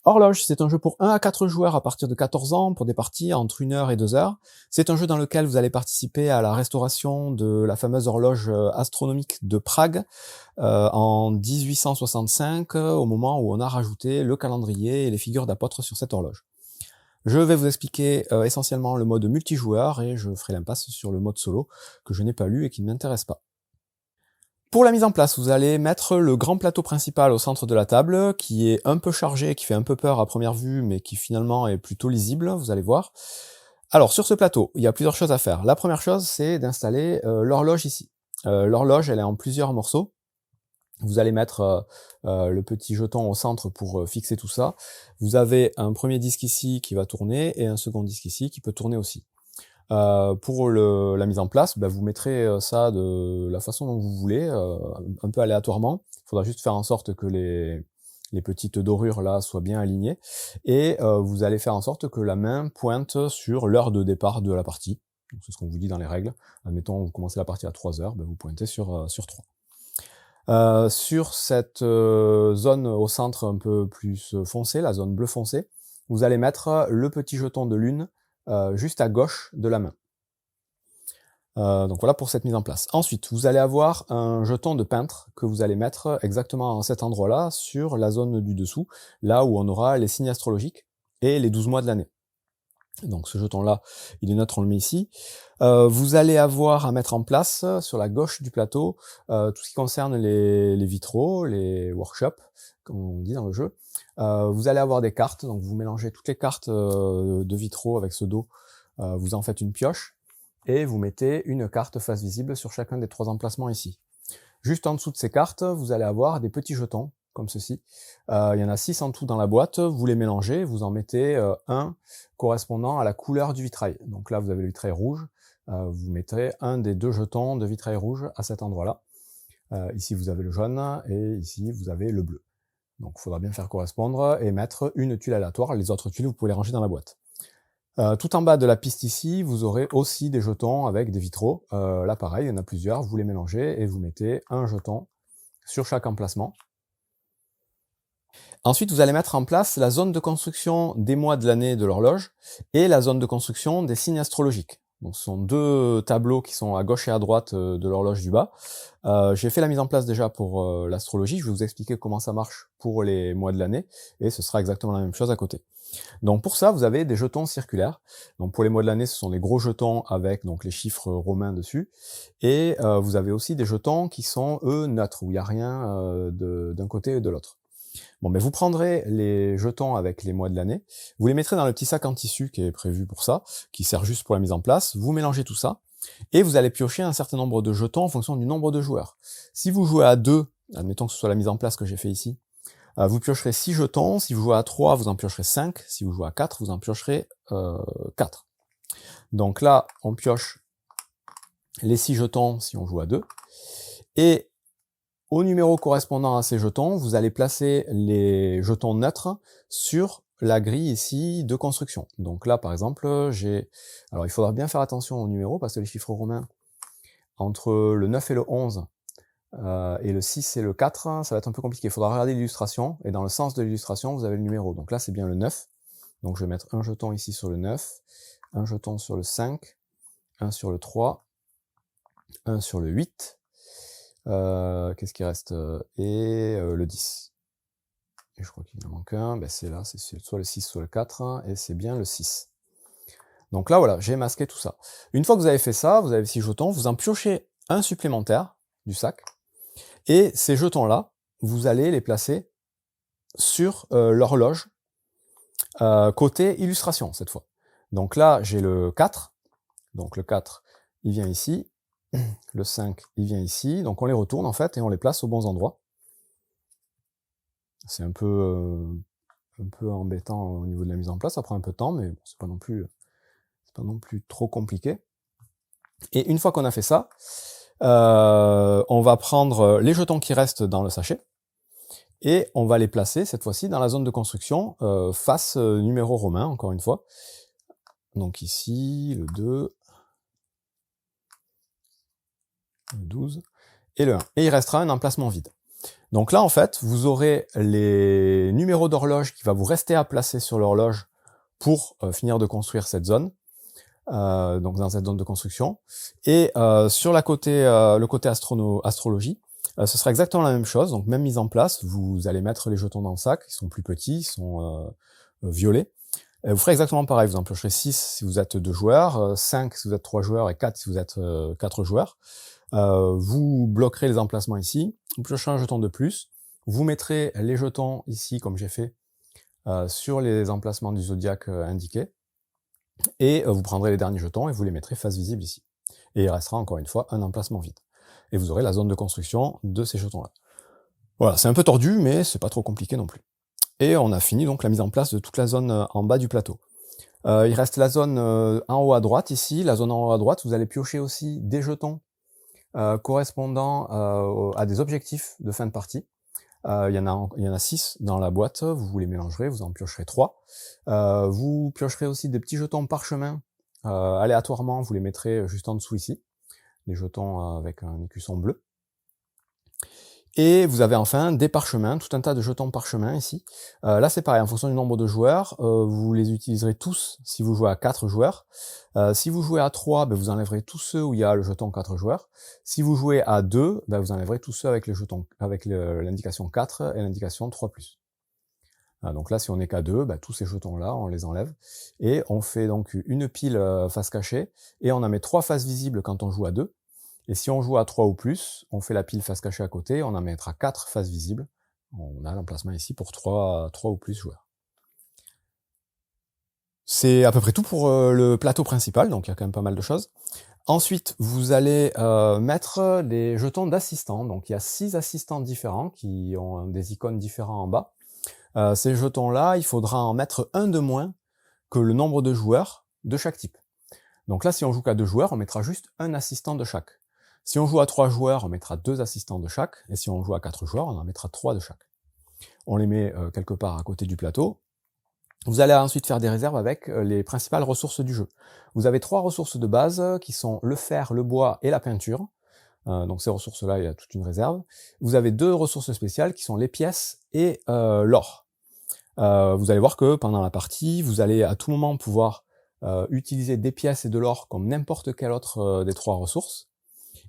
Horloge, c'est un jeu pour 1 à 4 joueurs à partir de 14 ans pour des parties entre 1 heure et 2 heures. C'est un jeu dans lequel vous allez participer à la restauration de la fameuse horloge astronomique de Prague en 1865, au moment où on a rajouté le calendrier et les figures d'apôtres sur cette horloge. Je vais vous expliquer essentiellement le mode multijoueur et je ferai l'impasse sur le mode solo que je n'ai pas lu et qui ne m'intéresse pas. Pour la mise en place, vous allez mettre le grand plateau principal au centre de la table, qui est un peu chargé, qui fait un peu peur à première vue, mais qui finalement est plutôt lisible, vous allez voir. Alors, sur ce plateau, il y a plusieurs choses à faire. La première chose, c'est d'installer l'horloge ici. L'horloge, elle est en plusieurs morceaux. Vous allez mettre le petit jeton au centre pour fixer tout ça. Vous avez un premier disque ici qui va tourner, et un second disque ici qui peut tourner aussi. Pour la mise en place, vous mettrez ça de la façon dont vous voulez, un peu aléatoirement. Il faudra juste faire en sorte que les petites dorures là soient bien alignées, et vous allez faire en sorte que la main pointe sur l'heure de départ de la partie. C'est ce qu'on vous dit dans les règles. Admettons, vous commencez la partie à 3 heures, vous pointez sur 3. Sur cette zone au centre un peu plus foncée, la zone bleu foncé, vous allez mettre le petit jeton de lune juste à gauche de la main. Donc voilà pour cette mise en place. Ensuite, vous allez avoir un jeton de peintre que vous allez mettre exactement à cet endroit-là, sur la zone du dessous, là où on aura les signes astrologiques et les 12 mois de l'année. Donc ce jeton-là, il est neutre, on le met ici. Vous allez avoir à mettre en place, sur la gauche du plateau, tout ce qui concerne les vitraux, les workshops, comme on dit dans le jeu. Vous allez avoir des cartes, donc vous mélangez toutes les cartes de vitraux avec ce dos, vous en faites une pioche, et vous mettez une carte face visible sur chacun des 3 emplacements ici. Juste en dessous de ces cartes, vous allez avoir des petits jetons, comme ceci. Il y en a 6 en tout dans la boîte, vous les mélangez, vous en mettez un correspondant à la couleur du vitrail. Donc là, vous avez le vitrail rouge, vous mettrez un des 2 jetons de vitrail rouge à cet endroit-là. Ici, vous avez le jaune, et ici, vous avez le bleu. Donc il faudra bien faire correspondre et mettre une tuile aléatoire. Les autres tuiles, vous pouvez les ranger dans la boîte. Tout en bas de la piste ici, vous aurez aussi des jetons avec des vitraux. Là pareil, il y en a plusieurs, vous les mélangez et vous mettez un jeton sur chaque emplacement. Ensuite, vous allez mettre en place la zone de construction des mois de l'année de l'horloge et la zone de construction des signes astrologiques. Donc, ce sont 2 tableaux qui sont à gauche et à droite de l'horloge du bas. J'ai fait la mise en place déjà pour l'astrologie, je vais vous expliquer comment ça marche pour les mois de l'année, et ce sera exactement la même chose à côté. Donc pour ça, vous avez des jetons circulaires. Donc pour les mois de l'année, ce sont les gros jetons avec donc les chiffres romains dessus. Et vous avez aussi des jetons qui sont, eux, neutres, où il n'y a rien d'un côté et de l'autre. Bon, mais vous prendrez les jetons avec les mois de l'année, vous les mettrez dans le petit sac en tissu qui est prévu pour ça, qui sert juste pour la mise en place, vous mélangez tout ça, et vous allez piocher un certain nombre de jetons en fonction du nombre de joueurs. Si vous jouez à 2, admettons que ce soit la mise en place que j'ai fait ici, vous piocherez 6 jetons, si vous jouez à 3, vous en piocherez 5, si vous jouez à 4, vous en piocherez 4. Donc là, on pioche les 6 jetons si on joue à 2, et au numéro correspondant à ces jetons, vous allez placer les jetons neutres sur la grille ici de construction. Donc là, par exemple, j'ai... Alors il faudra bien faire attention au numéro, parce que les chiffres romains, entre le 9 et le 11, et le 6 et le 4, ça va être un peu compliqué. Il faudra regarder l'illustration, et dans le sens de l'illustration, vous avez le numéro. Donc là, c'est bien le 9. Donc je vais mettre un jeton ici sur le 9, un jeton sur le 5, un sur le 3, un sur le 8, qu'est-ce qui reste, et le 10. Et je crois qu'il en manque un, c'est là, c'est soit le 6, soit le 4, et c'est bien le 6. Donc là, voilà, j'ai masqué tout ça. Une fois que vous avez fait ça, vous avez 6 jetons, vous en piochez un supplémentaire du sac, et ces jetons-là, vous allez les placer sur l'horloge, côté illustration, cette fois. Donc là, j'ai le 4, donc le 4, il vient ici, le 5, il vient ici, donc on les retourne en fait, et on les place aux bons endroits. C'est un peu embêtant au niveau de la mise en place, ça prend un peu de temps, mais bon, c'est pas non plus trop compliqué. Et une fois qu'on a fait ça, on va prendre les jetons qui restent dans le sachet, et on va les placer cette fois-ci dans la zone de construction, face numéro romain, encore une fois. Donc ici, le 2, le 12, et le 1. Et il restera un emplacement vide. Donc là, en fait, vous aurez les numéros d'horloge qui va vous rester à placer sur l'horloge pour finir de construire cette zone, donc dans cette zone de construction. Et sur le côté astrologie, ce sera exactement la même chose, donc même mise en place, vous allez mettre les jetons dans le sac, ils sont plus petits, ils sont violets. Vous ferez exactement pareil, vous en piocherez 6 si vous êtes 2 joueurs, 5 si vous êtes 3 joueurs et 4 si vous êtes 4 joueurs. Vous bloquerez les emplacements ici, vous piocherez un jeton de plus, vous mettrez les jetons ici, comme j'ai fait, sur les emplacements du zodiaque indiqués, et vous prendrez les derniers jetons et vous les mettrez face visible ici. Et il restera encore une fois un emplacement vide. Et vous aurez la zone de construction de ces jetons-là. Voilà, c'est un peu tordu, mais c'est pas trop compliqué non plus. Et on a fini donc la mise en place de toute la zone en bas du plateau. Il reste la zone en haut à droite ici. La zone en haut à droite, vous allez piocher aussi des jetons correspondant à des objectifs de fin de partie. Il y en a 6 dans la boîte, vous les mélangerez, vous en piocherez 3. Vous piocherez aussi des petits jetons parchemin aléatoirement, vous les mettrez juste en dessous ici, des jetons avec un écusson bleu. Et vous avez enfin des parchemins, tout un tas de jetons parchemins ici. Là c'est pareil, en fonction du nombre de joueurs, vous les utiliserez tous si vous jouez à 4 joueurs. Si vous jouez à 3, ben, vous enlèverez tous ceux où il y a le jeton 4 joueurs. Si vous jouez à 2, ben, vous enlèverez tous ceux avec les jetons, avec l'indication 4 et l'indication 3+. Donc là si on n'est qu'à 2, ben, tous ces jetons là on les enlève. Et on fait donc une pile face cachée, et on en met 3 faces visibles quand on joue à 2. Et si on joue à 3 ou plus, on fait la pile face cachée à côté, on en mettra 4 faces visibles. On a l'emplacement ici pour 3 ou plus joueurs. C'est à peu près tout pour le plateau principal, donc il y a quand même pas mal de choses. Ensuite, vous allez mettre des jetons d'assistants. Donc il y a 6 assistants différents qui ont des icônes différents en bas. Ces jetons-là, il faudra en mettre un de moins que le nombre de joueurs de chaque type. Donc là, si on joue qu'à 2 joueurs, on mettra juste un assistant de chaque. Si on joue à 3 joueurs, on mettra 2 assistants de chaque, et si on joue à 4 joueurs, on en mettra 3 de chaque. On les met quelque part à côté du plateau. Vous allez ensuite faire des réserves avec les principales ressources du jeu. Vous avez 3 ressources de base qui sont le fer, le bois et la peinture. Donc ces ressources-là, il y a toute une réserve. Vous avez 2 ressources spéciales qui sont les pièces et l'or. Vous allez voir que pendant la partie, vous allez à tout moment pouvoir utiliser des pièces et de l'or comme n'importe quelle autre des 3 ressources.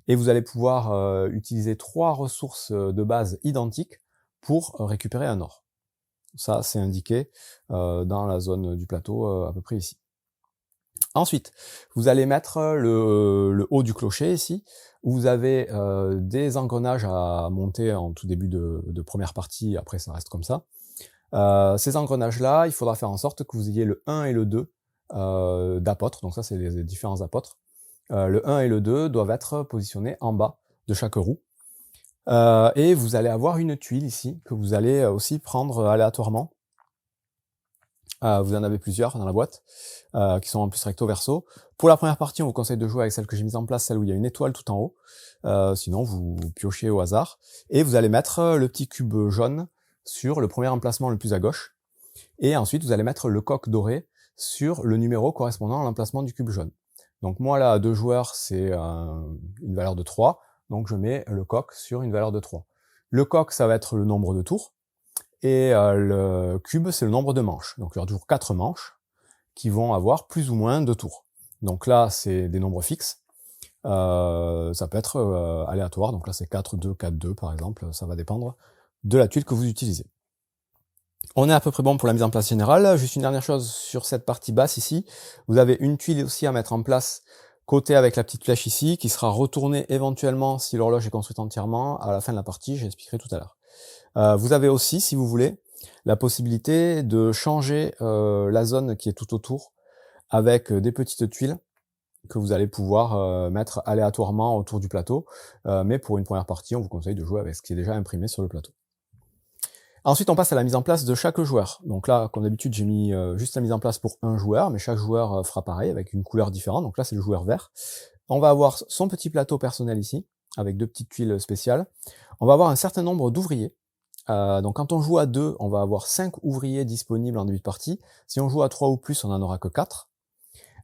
Et vous allez pouvoir utiliser 3 ressources de base identiques pour récupérer un or. Ça, c'est indiqué dans la zone du plateau à peu près ici. Ensuite, vous allez mettre le haut du clocher ici, où vous avez des engrenages à monter en tout début de première partie, après ça reste comme ça. Ces engrenages-là, il faudra faire en sorte que vous ayez le 1 et le 2 d'apôtres, donc ça c'est les différents apôtres. Le 1 et le 2 doivent être positionnés en bas de chaque roue. Et vous allez avoir une tuile ici, que vous allez aussi prendre aléatoirement. Vous en avez plusieurs dans la boîte, qui sont en plus recto verso. Pour la première partie, on vous conseille de jouer avec celle que j'ai mise en place, celle où il y a une étoile tout en haut. Sinon, vous piochez au hasard. Et vous allez mettre le petit cube jaune sur le premier emplacement le plus à gauche. Et ensuite, vous allez mettre le coq doré sur le numéro correspondant à l'emplacement du cube jaune. Donc moi là, à 2 joueurs, c'est une valeur de 3, donc je mets le coq sur une valeur de 3. Le coq, ça va être le nombre de tours, et le cube, c'est le nombre de manches. Donc il y aura toujours 4 manches qui vont avoir plus ou moins de tours. Donc là, c'est des nombres fixes. Ça peut être aléatoire, donc là c'est 4, 2, 4, 2 par exemple, ça va dépendre de la tuile que vous utilisez. On est à peu près bon pour la mise en place générale. Juste une dernière chose sur cette partie basse ici. Vous avez une tuile aussi à mettre en place côté avec la petite flèche ici, qui sera retournée éventuellement si l'horloge est construite entièrement à la fin de la partie, j'expliquerai tout à l'heure. Vous avez aussi, si vous voulez, la possibilité de changer la zone qui est tout autour avec des petites tuiles que vous allez pouvoir mettre aléatoirement autour du plateau. Mais pour une première partie, on vous conseille de jouer avec ce qui est déjà imprimé sur le plateau. Ensuite, on passe à la mise en place de chaque joueur. Donc là, comme d'habitude, j'ai mis juste la mise en place pour un joueur, mais chaque joueur fera pareil, avec une couleur différente. Donc là, c'est le joueur vert. On va avoir son petit plateau personnel ici, avec 2 petites tuiles spéciales. On va avoir un certain nombre d'ouvriers. Donc quand on joue à 2, on va avoir 5 ouvriers disponibles en début de partie. Si on joue à 3 ou plus, on n'en aura que 4.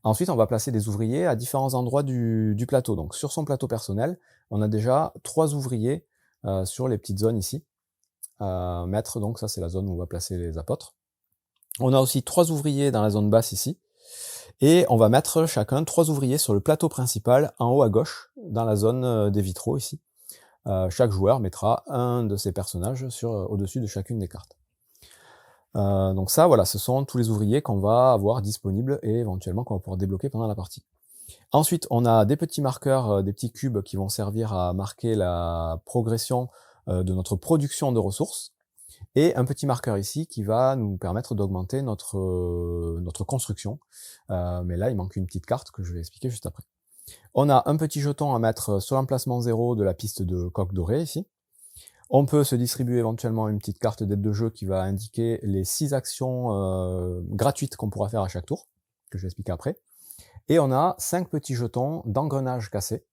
Ensuite, on va placer des ouvriers à différents endroits du plateau. Donc sur son plateau personnel, on a déjà 3 ouvriers sur les petites zones ici. mettre, donc ça c'est la zone où on va placer les apôtres. On a aussi 3 ouvriers dans la zone basse ici, et on va mettre chacun 3 ouvriers sur le plateau principal en haut à gauche, dans la zone des vitraux ici. Chaque joueur mettra un de ses personnages au-dessus de chacune des cartes. Donc ça, voilà, ce sont tous les ouvriers qu'on va avoir disponibles et éventuellement qu'on va pouvoir débloquer pendant la partie. Ensuite, on a des petits marqueurs, des petits cubes qui vont servir à marquer la progression de notre production de ressources, et un petit marqueur ici qui va nous permettre d'augmenter notre construction. Mais là, il manque une petite carte que je vais expliquer juste après. On a un petit jeton à mettre sur l'emplacement 0 de la piste de coq doré ici. On peut se distribuer éventuellement une petite carte d'aide de jeu qui va indiquer les 6 actions gratuites qu'on pourra faire à chaque tour, que je vais expliquer après. Et on a 5 petits jetons d'engrenages cassés.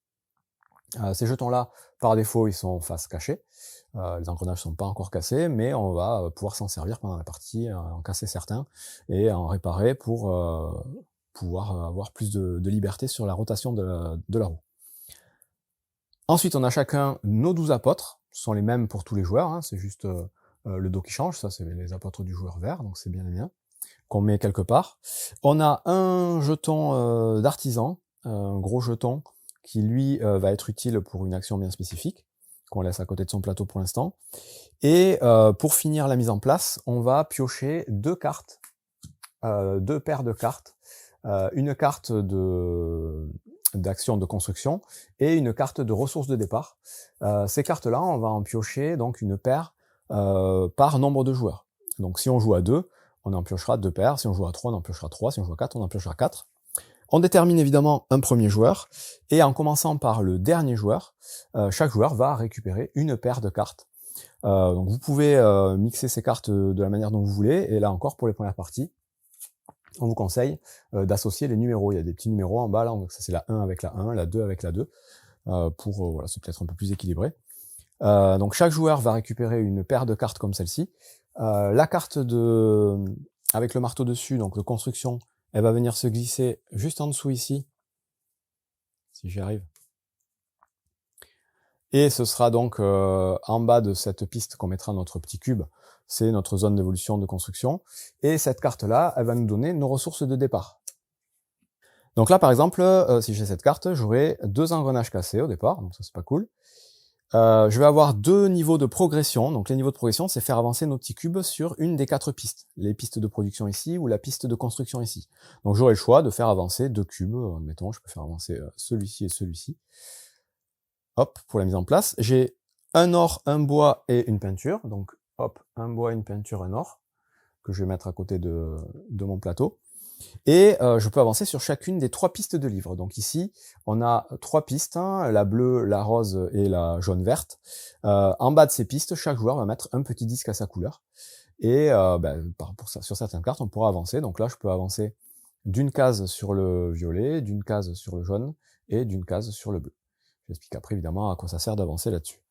Ces jetons-là, par défaut, ils sont face cachée. Les engrenages sont pas encore cassés, mais on va pouvoir s'en servir pendant la partie, en casser certains et en réparer pour pouvoir avoir plus de liberté sur la rotation de la roue. Ensuite, on a chacun nos 12 apôtres, ce sont les mêmes pour tous les joueurs, hein, c'est juste le dos qui change, ça c'est les apôtres du joueur vert, donc c'est bien les miens, qu'on met quelque part. On a un jeton d'artisan, un gros jeton, qui lui va être utile pour une action bien spécifique, qu'on laisse à côté de son plateau pour l'instant. Et pour finir la mise en place, on va piocher 2 cartes, 2 paires de cartes, une carte d'action de construction et une carte de ressources de départ. Ces cartes-là, on va en piocher donc une paire par nombre de joueurs. Donc si on joue à 2, on en piochera 2 paires, si on joue à 3, on en piochera 3, si on joue à 4, on en piochera 4. On détermine évidemment un premier joueur, et en commençant par le dernier joueur, chaque joueur va récupérer une paire de cartes. Donc vous pouvez mixer ces cartes de la manière dont vous voulez, et là encore pour les premières parties, on vous conseille d'associer les numéros. Il y a des petits numéros en bas, là, donc ça c'est la 1 avec la 1, la 2 avec la 2, pour voilà, c'est peut-être un peu plus équilibré. Donc chaque joueur va récupérer une paire de cartes comme celle-ci. La carte avec le marteau dessus, donc de construction, elle va venir se glisser juste en dessous ici, si j'y arrive. Et ce sera donc en bas de cette piste qu'on mettra notre petit cube, c'est notre zone d'évolution de construction. Et cette carte-là, elle va nous donner nos ressources de départ. Donc là, par exemple, si j'ai cette carte, j'aurai 2 engrenages cassés au départ, donc ça c'est pas cool. Je vais avoir 2 niveaux de progression. Donc les niveaux de progression, c'est faire avancer nos petits cubes sur une des 4 pistes. Les pistes de production ici ou la piste de construction ici. Donc j'aurai le choix de faire avancer 2 cubes. Admettons, je peux faire avancer celui-ci et celui-ci. Hop, pour la mise en place. J'ai un or, un bois et une peinture. Donc hop, un bois, une peinture, un or, que je vais mettre à côté de mon plateau. Et je peux avancer sur chacune des 3 pistes de livre. Donc ici, on a 3 pistes, hein, la bleue, la rose et la jaune-verte. En bas de ces pistes, chaque joueur va mettre un petit disque à sa couleur. Et sur certaines cartes, on pourra avancer. Donc là, je peux avancer d'une case sur le violet, d'une case sur le jaune et d'une case sur le bleu. J'explique après évidemment à quoi ça sert d'avancer là-dessus.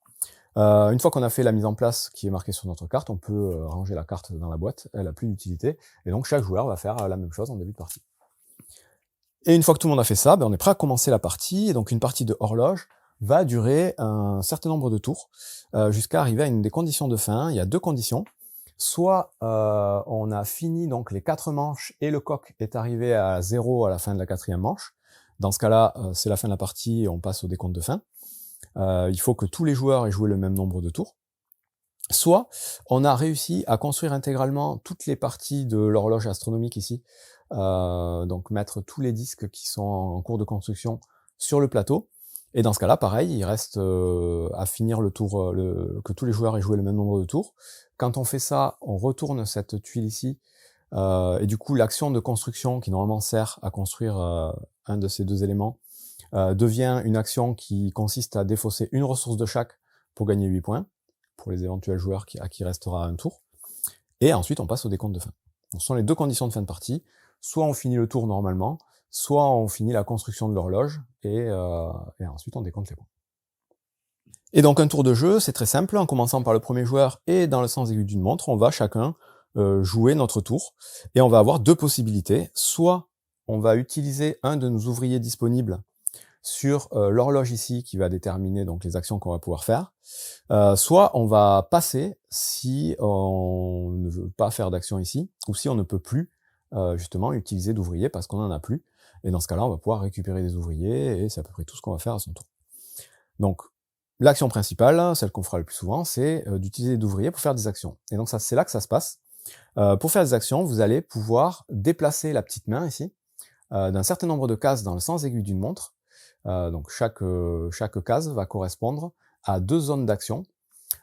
Une fois qu'on a fait la mise en place qui est marquée sur notre carte, on peut ranger la carte dans la boîte, elle n'a plus d'utilité, et donc chaque joueur va faire la même chose en début de partie. Et une fois que tout le monde a fait ça, on est prêt à commencer la partie, et donc une partie de horloge va durer un certain nombre de tours, jusqu'à arriver à une des conditions de fin. Il y a 2 conditions. Soit on a fini donc les 4 manches et le coq est arrivé à 0 à la fin de la 4e manche. Dans ce cas-là, c'est la fin de la partie et on passe au décompte de fin. Il faut que tous les joueurs aient joué le même nombre de tours. Soit on a réussi à construire intégralement toutes les parties de l'horloge astronomique ici, donc mettre tous les disques qui sont en cours de construction sur le plateau. Et dans ce cas-là, pareil, il reste à finir le tour, que tous les joueurs aient joué le même nombre de tours. Quand on fait ça, on retourne cette tuile ici, et du coup l'action de construction qui normalement sert à construire un de ces 2 éléments, devient une action qui consiste à défausser une ressource de chaque pour gagner 8 points, pour les éventuels joueurs à qui restera un tour. Et ensuite, on passe au décompte de fin. Donc, ce sont les 2 conditions de fin de partie. Soit on finit le tour normalement, soit on finit la construction de l'horloge, et ensuite on décompte les points. Et donc un tour de jeu, c'est très simple, en commençant par le premier joueur et dans le sens aigu d'une montre, on va chacun jouer notre tour, et on va avoir 2 possibilités. Soit on va utiliser un de nos ouvriers disponibles sur l'horloge ici qui va déterminer donc les actions qu'on va pouvoir faire, soit on va passer si on ne veut pas faire d'action ici, ou si on ne peut plus justement utiliser d'ouvriers parce qu'on n'en a plus, et dans ce cas-là on va pouvoir récupérer des ouvriers, et c'est à peu près tout ce qu'on va faire à son tour. Donc l'action principale, celle qu'on fera le plus souvent, c'est d'utiliser d'ouvriers pour faire des actions. Et donc ça, c'est là que ça se passe. Pour faire des actions, vous allez pouvoir déplacer la petite main ici, d'un certain nombre de cases dans le sens aiguille d'une montre. Donc chaque case va correspondre à 2 zones d'action.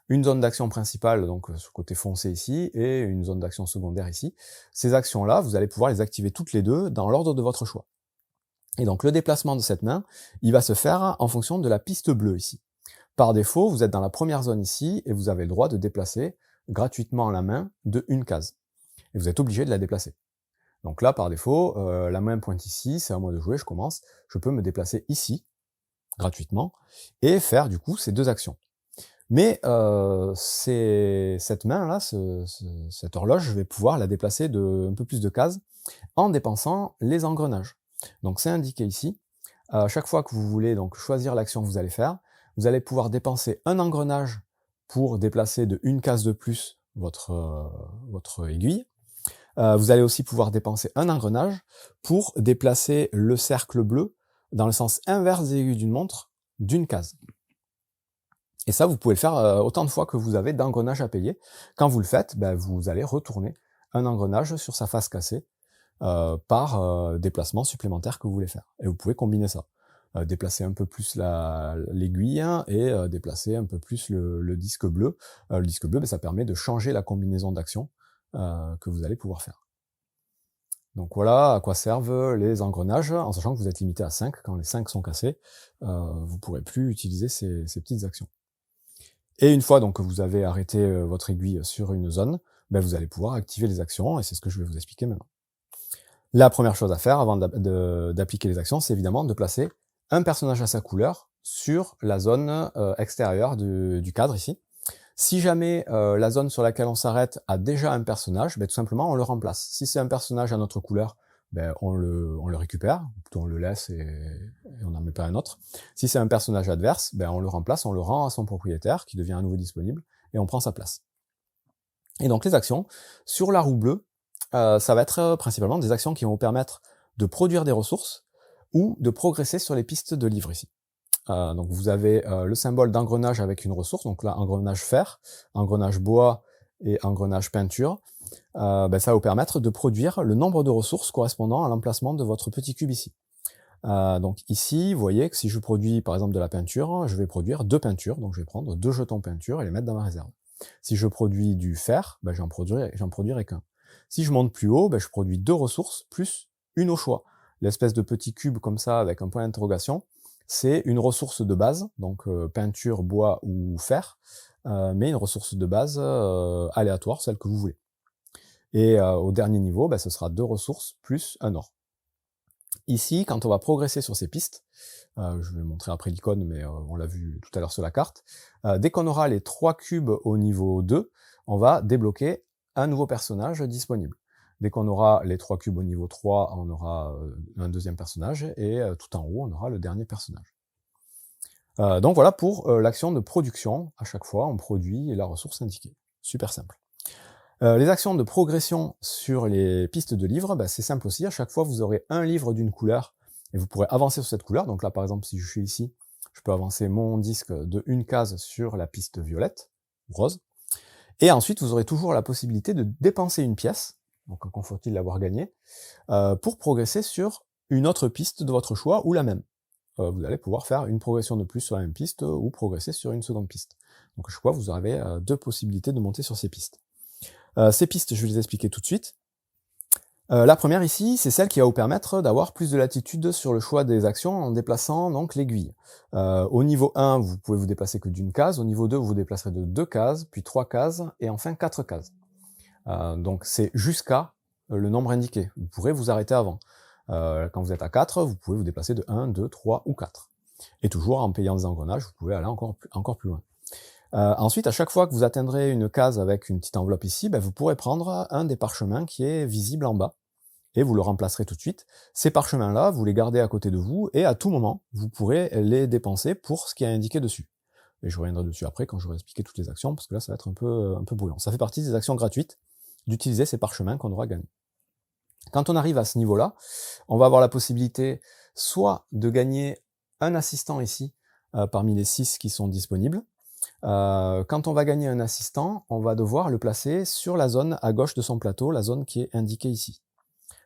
Une zone d'action principale, donc sur le côté foncé ici, et une zone d'action secondaire ici. Ces actions-là, vous allez pouvoir les activer toutes les deux dans l'ordre de votre choix. Et donc le déplacement de cette main, il va se faire en fonction de la piste bleue ici. Par défaut, vous êtes dans la première zone ici, et vous avez le droit de déplacer gratuitement la main de une case. Et vous êtes obligé de la déplacer. Donc là, par défaut, la main pointe ici, c'est à moi de jouer, je commence. Je peux me déplacer ici, gratuitement, et faire du coup ces 2 actions. Mais cette main-là, cette horloge, je vais pouvoir la déplacer de un peu plus de cases en dépensant les engrenages. Donc c'est indiqué ici. À chaque fois que vous voulez donc choisir l'action que vous allez faire, vous allez pouvoir dépenser un engrenage pour déplacer de une case de plus votre aiguille. Vous allez aussi pouvoir dépenser un engrenage pour déplacer le cercle bleu dans le sens inverse des aiguilles d'une montre d'une case. Et ça, vous pouvez le faire autant de fois que vous avez d'engrenages à payer. Quand vous le faites, vous allez retourner un engrenage sur sa face cassée par déplacement supplémentaire que vous voulez faire. Et vous pouvez combiner ça. Déplacer un peu plus l'aiguille et déplacer un peu plus le disque bleu. Le disque bleu, ça permet de changer la combinaison d'actions que vous allez pouvoir faire. Donc voilà à quoi servent les engrenages, en sachant que vous êtes limité à 5. Quand les 5 sont cassés, vous ne pourrez plus utiliser ces petites actions. Et une fois donc que vous avez arrêté votre aiguille sur une zone, vous allez pouvoir activer les actions, et c'est ce que je vais vous expliquer maintenant. La première chose à faire avant d'appliquer les actions, c'est évidemment de placer un personnage à sa couleur sur la zone extérieure du cadre ici. Si jamais la zone sur laquelle on s'arrête a déjà un personnage, tout simplement on le remplace. Si c'est un personnage à notre couleur, on le récupère, plutôt on le laisse et on n'en met pas un autre. Si c'est un personnage adverse, on le remplace, on le rend à son propriétaire, qui devient à nouveau disponible, et on prend sa place. Et donc les actions, sur la roue bleue, ça va être principalement des actions qui vont vous permettre de produire des ressources ou de progresser sur les pistes de livre ici. Donc vous avez le symbole d'engrenage avec une ressource, donc là engrenage fer, engrenage bois et engrenage peinture. Ça va vous permettre de produire le nombre de ressources correspondant à l'emplacement de votre petit cube ici. Donc ici, vous voyez que si je produis par exemple de la peinture, je vais produire 2 peintures, donc je vais prendre 2 jetons peinture et les mettre dans ma réserve. Si je produis du fer, j'en produirai qu'un. Si je monte plus haut, je produis 2 ressources plus une au choix. L'espèce de petit cube comme ça avec un point d'interrogation, c'est une ressource de base, donc peinture, bois ou fer, mais une ressource de base aléatoire, celle que vous voulez. Et au dernier niveau, ce sera 2 ressources plus un or. Ici, quand on va progresser sur ces pistes, je vais montrer après l'icône, mais on l'a vu tout à l'heure sur la carte, dès qu'on aura les 3 cubes au niveau 2, on va débloquer un nouveau personnage disponible. Dès qu'on aura les 3 cubes au niveau 3, on aura un deuxième personnage, et tout en haut, on aura le dernier personnage. Donc voilà pour l'action de production. À chaque fois, on produit la ressource indiquée. Super simple. Les actions de progression sur les pistes de livres, c'est simple aussi. À chaque fois, vous aurez un livre d'une couleur, et vous pourrez avancer sur cette couleur. Donc là, par exemple, si je suis ici, je peux avancer mon disque de une case sur la piste violette, ou rose. Et ensuite, vous aurez toujours la possibilité de dépenser une pièce, donc encore faut-il l'avoir gagné, pour progresser sur une autre piste de votre choix, ou la même. Vous allez pouvoir faire une progression de plus sur la même piste, ou progresser sur une seconde piste. Donc à chaque fois, vous avez 2 possibilités de monter sur ces pistes. Ces pistes, je vais les expliquer tout de suite. La première ici, c'est celle qui va vous permettre d'avoir plus de latitude sur le choix des actions en déplaçant donc l'aiguille. Au niveau 1, vous pouvez vous déplacer que d'une case. Au niveau 2, vous vous déplacerez de 2 cases, puis 3 cases, et enfin 4 cases. Donc c'est jusqu'à le nombre indiqué. Vous pourrez vous arrêter avant. Quand vous êtes à 4, vous pouvez vous déplacer de 1, 2, 3 ou 4. Et toujours en payant des engrenages, vous pouvez aller encore plus loin. Ensuite, à chaque fois que vous atteindrez une case avec une petite enveloppe ici, vous pourrez prendre un des parchemins qui est visible en bas, et vous le remplacerez tout de suite. Ces parchemins-là, vous les gardez à côté de vous, et à tout moment, vous pourrez les dépenser pour ce qui est indiqué dessus. Et je reviendrai dessus après quand j'aurai expliqué toutes les actions, parce que là, ça va être un peu brouillon. Ça fait partie des actions gratuites d'utiliser ces parchemins qu'on aura gagnés. Quand on arrive à ce niveau-là, on va avoir la possibilité soit de gagner un assistant ici, parmi les 6 qui sont disponibles. Quand on va gagner un assistant, on va devoir le placer sur la zone à gauche de son plateau, la zone qui est indiquée ici.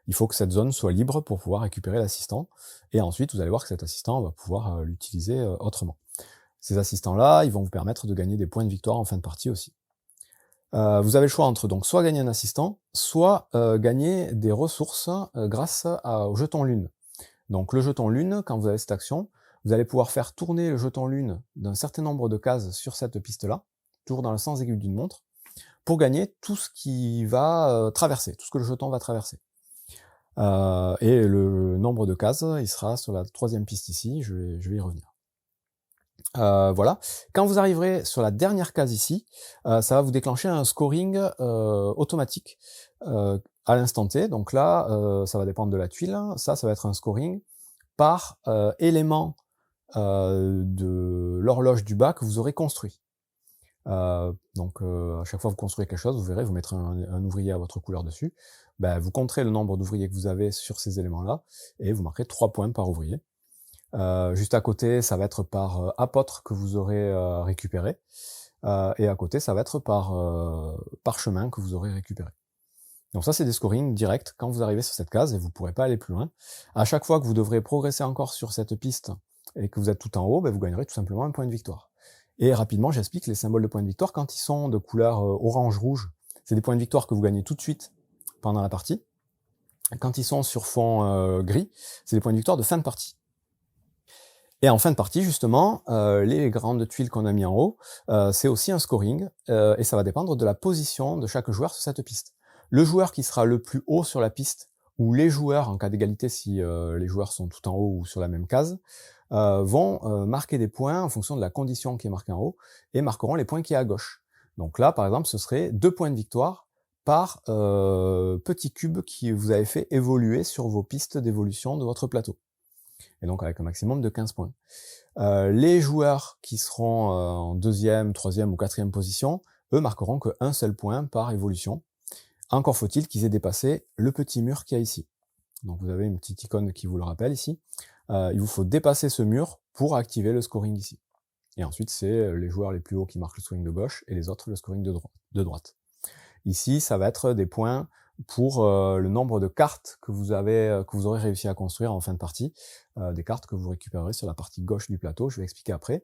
Il faut que cette zone soit libre pour pouvoir récupérer l'assistant, et ensuite vous allez voir que cet assistant, on va pouvoir l'utiliser autrement. Ces assistants-là, ils vont vous permettre de gagner des points de victoire en fin de partie aussi. Vous avez le choix entre donc soit gagner un assistant, soit gagner des ressources grâce au jeton lune. Donc le jeton lune, quand vous avez cette action, vous allez pouvoir faire tourner le jeton lune d'un certain nombre de cases sur cette piste-là, toujours dans le sens aiguille d'une montre, pour gagner tout ce qui va traverser, tout ce que le jeton va traverser. Et le nombre de cases, il sera sur la 3e piste ici, je vais y revenir. Voilà. Quand vous arriverez sur la dernière case ici, ça va vous déclencher un scoring automatique à l'instant T. Donc là, ça va dépendre de la tuile. Ça va être un scoring par élément de l'horloge du bas que vous aurez construit. Donc à chaque fois que vous construisez quelque chose, vous verrez, vous mettrez un ouvrier à votre couleur dessus. Vous compterez le nombre d'ouvriers que vous avez sur ces éléments-là, et vous marquerez 3 points par ouvrier. Juste à côté, ça va être par apôtre que vous aurez récupéré, et à côté, ça va être par parchemin que vous aurez récupéré. Donc ça, c'est des scorings directs quand vous arrivez sur cette case, et vous ne pourrez pas aller plus loin. À chaque fois que vous devrez progresser encore sur cette piste, et que vous êtes tout en haut, vous gagnerez tout simplement un point de victoire. Et rapidement, j'explique les symboles de points de victoire. Quand ils sont de couleur orange-rouge, c'est des points de victoire que vous gagnez tout de suite pendant la partie. Quand ils sont sur fond gris, c'est des points de victoire de fin de partie. Et en fin de partie, justement, les grandes tuiles qu'on a mis en haut, c'est aussi un scoring, et ça va dépendre de la position de chaque joueur sur cette piste. Le joueur qui sera le plus haut sur la piste, ou les joueurs, en cas d'égalité si les joueurs sont tout en haut ou sur la même case, vont marquer des points en fonction de la condition qui est marquée en haut, et marqueront les points qui est à gauche. Donc là, par exemple, ce serait 2 points de victoire par petit cube qui vous avez fait évoluer sur vos pistes d'évolution de votre plateau. Et donc avec un maximum de 15 points. Les joueurs qui seront en 2e, 3e ou 4e position, eux marqueront qu'un seul point par évolution. Encore faut-il qu'ils aient dépassé le petit mur qu'il y a ici. Donc vous avez une petite icône qui vous le rappelle ici. Il vous faut dépasser ce mur pour activer le scoring ici. Et ensuite, c'est les joueurs les plus hauts qui marquent le scoring de gauche et les autres le scoring de droite. Ici, ça va être des points pour le nombre de cartes que vous aurez réussi à construire en fin de partie, des cartes que vous récupérerez sur la partie gauche du plateau, je vais expliquer après.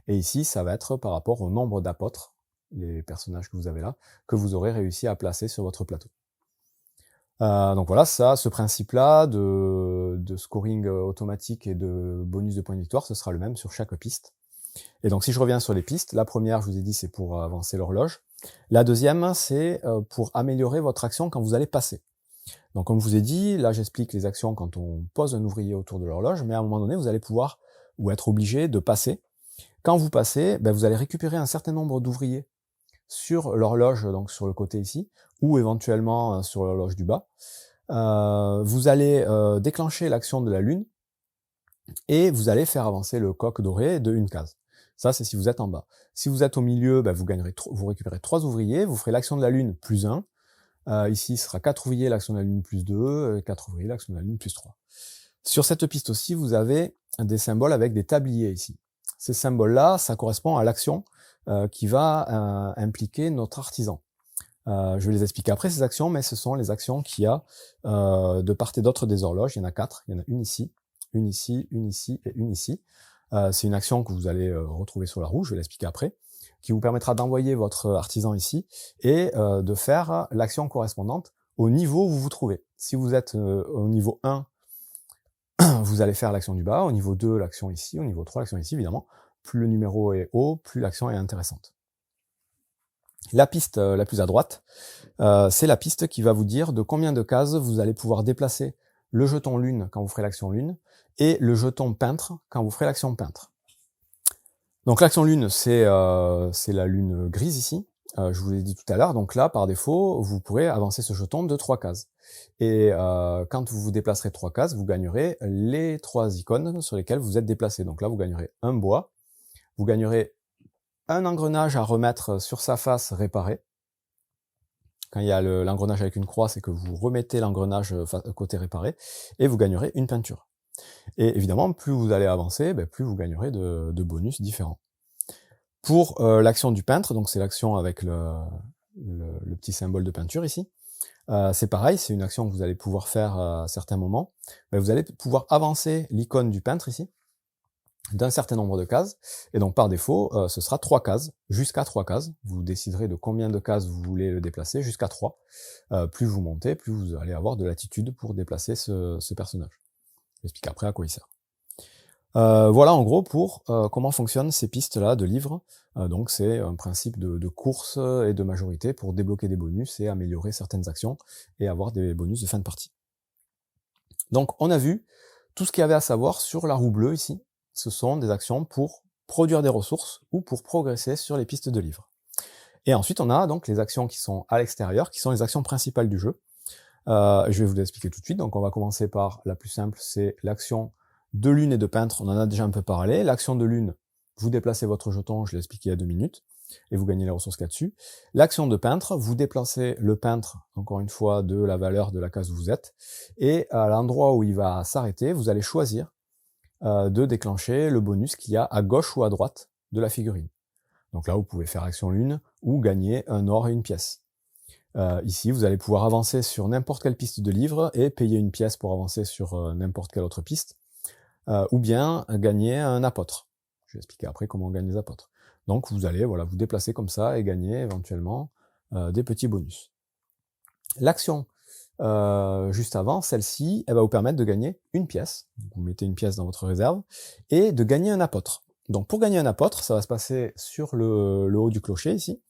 Et ici, ça va être par rapport au nombre d'apôtres, les personnages que vous avez là, que vous aurez réussi à placer sur votre plateau. Donc voilà, ce principe-là de scoring automatique et de bonus de points de victoire, ce sera le même sur chaque piste. Et donc si je reviens sur les pistes, la première, je vous ai dit, c'est pour avancer l'horloge. La deuxième, c'est pour améliorer votre action quand vous allez passer. Donc comme je vous ai dit, là j'explique les actions quand on pose un ouvrier autour de l'horloge, mais à un moment donné, vous allez pouvoir ou être obligé de passer. Quand vous passez, vous allez récupérer un certain nombre d'ouvriers sur l'horloge, donc sur le côté ici, ou éventuellement sur l'horloge du bas. Vous allez déclencher l'action de la lune, et vous allez faire avancer le coq doré de une case. Ça, c'est si vous êtes en bas. Si vous êtes au milieu, vous récupérez 3 ouvriers, vous ferez l'action de la lune plus 1. Ici, ce sera 4 ouvriers, l'action de la lune plus 2, 4 ouvriers, l'action de la lune plus 3. Sur cette piste aussi, vous avez des symboles avec des tabliers ici. Ces symboles-là, ça correspond à l'action qui va impliquer notre artisan. Je vais les expliquer après ces actions, mais ce sont les actions qu'il y a de part et d'autre des horloges. Il y en a 4, il y en a une ici, une ici, une ici et une ici. C'est une action que vous allez retrouver sur la roue, je vais l'expliquer après, qui vous permettra d'envoyer votre artisan ici et de faire l'action correspondante au niveau où vous vous trouvez. Si vous êtes au niveau 1, vous allez faire l'action du bas, au niveau 2, l'action ici, au niveau 3, l'action ici, évidemment. Plus le numéro est haut, plus l'action est intéressante. La piste la plus à droite, c'est la piste qui va vous dire de combien de cases vous allez pouvoir déplacer le jeton lune quand vous ferez l'action lune, et le jeton peintre quand vous ferez l'action peintre. Donc l'action lune, c'est la lune grise ici. je vous l'ai dit tout à l'heure, donc là, par défaut, vous pourrez avancer ce jeton de 3 cases. Et quand vous vous déplacerez 3 cases, vous gagnerez les 3 icônes sur lesquelles vous êtes déplacé. Donc là, vous gagnerez un bois, vous gagnerez un engrenage à remettre sur sa face réparé. Quand il y a l'engrenage avec une croix, c'est que vous remettez l'engrenage côté réparé, et vous gagnerez une peinture. Et évidemment, plus vous allez avancer, plus vous gagnerez de bonus différents. Pour l'action du peintre, donc c'est l'action avec le petit symbole de peinture ici, c'est pareil, c'est une action que vous allez pouvoir faire à certains moments. Vous allez pouvoir avancer l'icône du peintre ici, d'un certain nombre de cases, et donc par défaut, ce sera 3 cases, jusqu'à 3 cases. Vous déciderez de combien de cases vous voulez le déplacer, jusqu'à 3. Plus vous montez, plus vous allez avoir de latitude pour déplacer ce personnage. J'explique après à quoi il sert. Voilà en gros pour comment fonctionnent ces pistes-là de livres. Donc c'est un principe de course et de majorité pour débloquer des bonus et améliorer certaines actions et avoir des bonus de fin de partie. Donc on a vu tout ce qu'il y avait à savoir sur la roue bleue ici. Ce sont des actions pour produire des ressources ou pour progresser sur les pistes de livres. Et ensuite on a donc les actions qui sont à l'extérieur, qui sont les actions principales du jeu. Je vais vous l'expliquer tout de suite. Donc on va commencer par la plus simple, c'est l'action de lune et de peintre, on en a déjà un peu parlé. L'action de lune, vous déplacez votre jeton, je l'ai expliqué il y a 2 minutes, et vous gagnez les ressources qu'il y a dessus. L'action de peintre, vous déplacez le peintre, encore une fois, de la valeur de la case où vous êtes, et à l'endroit où il va s'arrêter, vous allez choisir de déclencher le bonus qu'il y a à gauche ou à droite de la figurine. Donc là, vous pouvez faire action lune, ou gagner un or et une pièce. Ici, vous allez pouvoir avancer sur n'importe quelle piste de livre, et payer une pièce pour avancer sur n'importe quelle autre piste. Ou bien gagner un apôtre. Je vais expliquer après comment on gagne les apôtres. Donc vous allez vous déplacer comme ça et gagner éventuellement des petits bonus. L'action juste avant, celle-ci, elle va vous permettre de gagner une pièce. Donc, vous mettez une pièce dans votre réserve et de gagner un apôtre. Donc pour gagner un apôtre, ça va se passer sur le haut du clocher ici.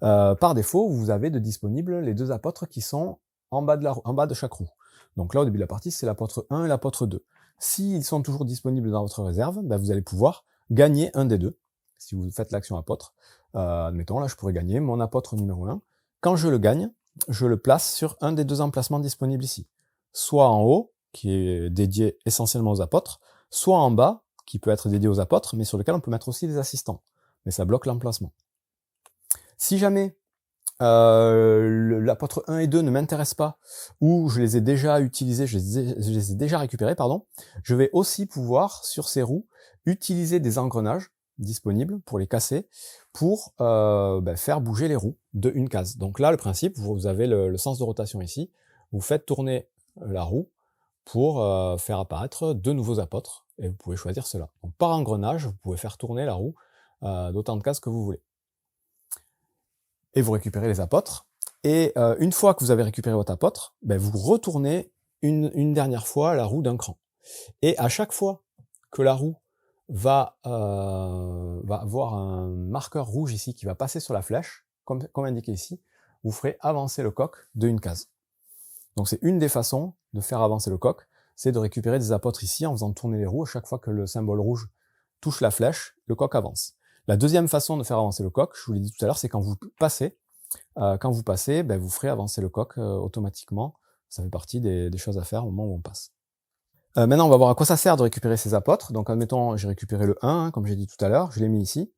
Par défaut, vous avez de disponibles les 2 apôtres qui sont en bas de chaque roue. Donc là, au début de la partie, c'est l'apôtre 1 et l'apôtre 2. S'ils sont toujours disponibles dans votre réserve, vous allez pouvoir gagner un des 2, si vous faites l'action apôtre. Admettons, là, je pourrais gagner mon apôtre numéro 1. Quand je le gagne, je le place sur un des 2 emplacements disponibles ici. Soit en haut, qui est dédié essentiellement aux apôtres, soit en bas, qui peut être dédié aux apôtres, mais sur lequel on peut mettre aussi des assistants. Mais ça bloque l'emplacement. Si jamais l'apôtre 1 et 2 ne m'intéressent pas, ou je les ai déjà utilisés, je les ai déjà récupérés, pardon, je vais aussi pouvoir, sur ces roues, utiliser des engrenages disponibles pour les casser, pour faire bouger les roues de une case. Donc là, le principe, vous avez le sens de rotation ici, vous faites tourner la roue pour faire apparaître 2 nouveaux apôtres, et vous pouvez choisir cela. Donc par engrenage, vous pouvez faire tourner la roue d'autant de cases que vous voulez. Et vous récupérez les apôtres, et une fois que vous avez récupéré votre apôtre, vous retournez une dernière fois la roue d'un cran. Et à chaque fois que la roue va avoir un marqueur rouge ici qui va passer sur la flèche, comme indiqué ici, vous ferez avancer le coq de une case. Donc c'est une des façons de faire avancer le coq, c'est de récupérer des apôtres ici en faisant tourner les roues. À chaque fois que le symbole rouge touche la flèche, le coq avance. La deuxième façon de faire avancer le coq, je vous l'ai dit tout à l'heure, c'est quand vous passez. Vous ferez avancer le coq automatiquement. Ça fait partie des choses à faire au moment où on passe. Maintenant, on va voir à quoi ça sert de récupérer ces apôtres. Donc, admettons, j'ai récupéré le 1, comme j'ai dit tout à l'heure, je l'ai mis ici.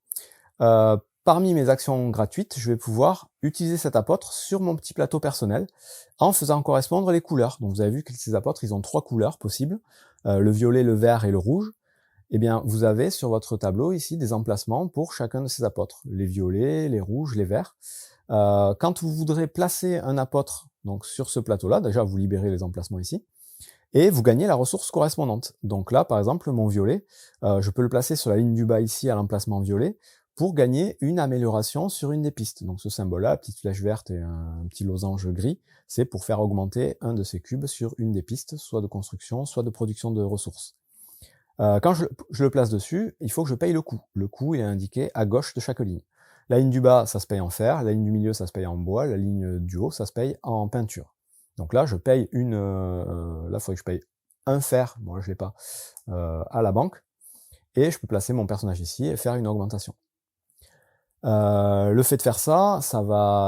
Parmi mes actions gratuites, je vais pouvoir utiliser cet apôtre sur mon petit plateau personnel en faisant correspondre les couleurs. Donc, vous avez vu que ces apôtres, ils ont 3 couleurs possibles, le violet, le vert et le rouge. Eh bien, vous avez sur votre tableau ici des emplacements pour chacun de ces apôtres, les violets, les rouges, les verts. Quand vous voudrez placer un apôtre donc sur ce plateau-là, déjà vous libérez les emplacements ici, et vous gagnez la ressource correspondante. Donc là, par exemple, mon violet, je peux le placer sur la ligne du bas ici à l'emplacement violet, pour gagner une amélioration sur une des pistes. Donc ce symbole-là, petite flèche verte et un petit losange gris, c'est pour faire augmenter un de ces cubes sur une des pistes, soit de construction, soit de production de ressources. Quand je le place dessus, il faut que je paye le coût. Le coût est indiqué à gauche de chaque ligne. La ligne du bas, ça se paye en fer, la ligne du milieu, ça se paye en bois, la ligne du haut, ça se paye en peinture. Donc là, je paye là, il faudrait que je paye un fer, bon là je l'ai pas, à la banque, et je peux placer mon personnage ici et faire une augmentation. Le fait de faire ça,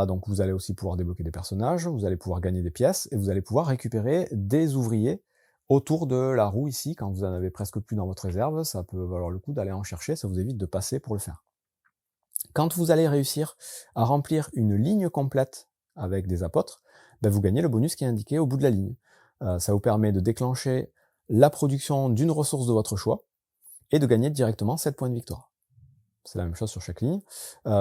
donc vous allez aussi pouvoir débloquer des personnages, vous allez pouvoir gagner des pièces, et vous allez pouvoir récupérer des ouvriers autour de la roue ici, quand vous en avez presque plus dans votre réserve, ça peut valoir le coup d'aller en chercher, ça vous évite de passer pour le faire. Quand vous allez réussir à remplir une ligne complète avec des apôtres, vous gagnez le bonus qui est indiqué au bout de la ligne. Ça vous permet de déclencher la production d'une ressource de votre choix, et de gagner directement 7 points de victoire. C'est la même chose sur chaque ligne.